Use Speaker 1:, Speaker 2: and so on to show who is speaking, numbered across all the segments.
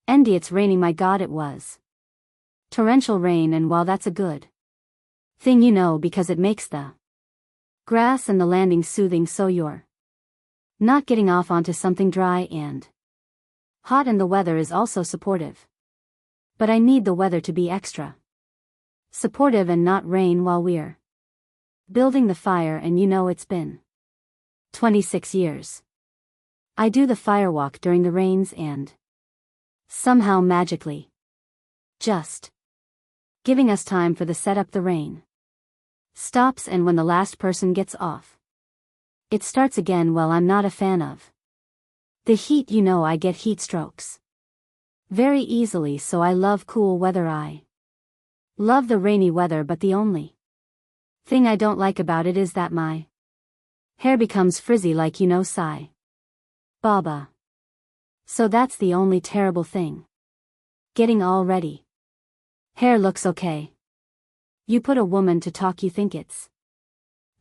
Speaker 1: Andy, it's raining, my God, it was. Torrential rain, and while that's a good thing, because it makes the grass and the landing soothing, so you're not getting off onto something dry and hot, and the weather is also supportive. But I need the weather to be extra supportive and not rain while we're building the fire, and it's been 26 years. I do the firewalk during the rains, and somehow magically just giving us time for the setup, the rain stops, and when the last person gets off, it starts again. Well, I'm not a fan of the heat, I get heat strokes very easily, so I love cool weather. I love the rainy weather, but the only thing I don't like about it is that my hair becomes frizzy, like sigh Baba. So that's the only terrible thing. Getting all ready. Hair looks okay. You put a woman to talk, you think it's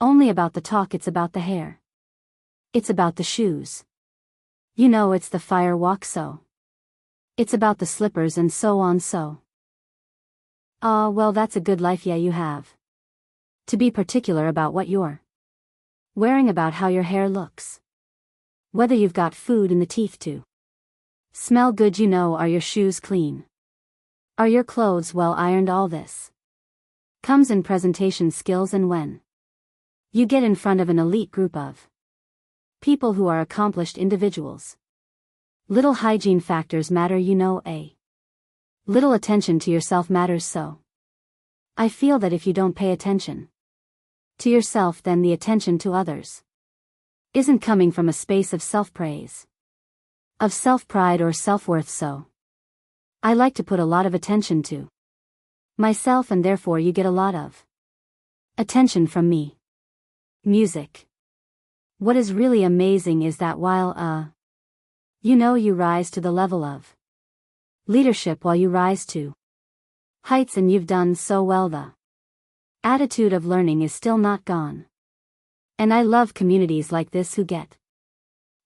Speaker 1: only about the talk, it's about the hair. It's about the shoes. It's the firewalk, so it's about the slippers and so on, so. Well, that's a good life, yeah, you have to be particular about what you're wearing, about how your hair looks, whether you've got food in the teeth to smell good, are your shoes clean? Are your clothes well ironed? All this comes in presentation skills, and when you get in front of an elite group of people who are accomplished individuals, little hygiene factors matter, a little attention to yourself matters. So I feel that if you don't pay attention to yourself, then the attention to others isn't coming from a space of self-praise, of self-pride or self-worth. So I like to put a lot of attention to myself, and therefore you get a lot of attention from me. Music. What is really amazing is that while you rise to the level of leadership, while you rise to heights, and you've done so well, the attitude of learning is still not gone. And I love communities like this who get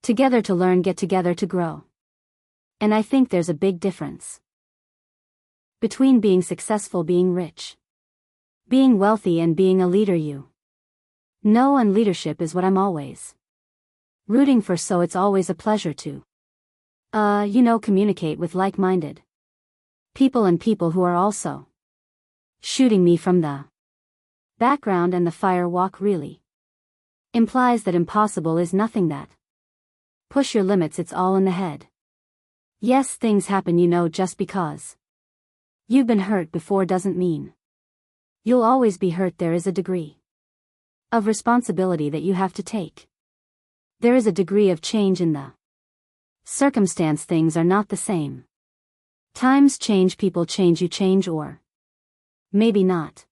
Speaker 1: together to learn, get together to grow. And I think there's a big difference between being successful, being rich, being wealthy, and being a leader. And leadership is what I'm always rooting for, so it's always a pleasure to communicate with like-minded people, and people who are also shooting me from the background. And the firewalk really implies that impossible is nothing, that push your limits, it's all in the head. Yes, things happen, just because you've been hurt before doesn't mean you'll always be hurt. There is a degree of responsibility that you have to take. There is a degree of change in the circumstance. Things are not the same. Times change, people change, you change, or maybe not.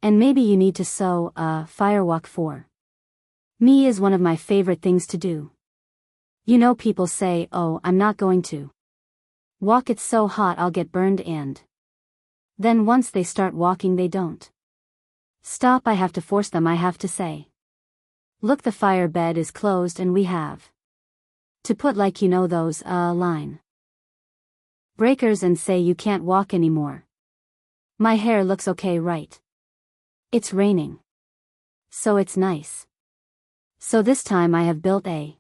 Speaker 1: And maybe you need to. So, firewalk for me is one of my favorite things to do. People say, oh, I'm not going to walk, it's so hot, I'll get burned, and then once they start walking, they don't stop. I have to force them. I have to say, look, the fire bed is closed, and we have to put, those line breakers, and say you can't walk anymore. My hair looks okay, right? It's raining, so it's nice. So this time I have built a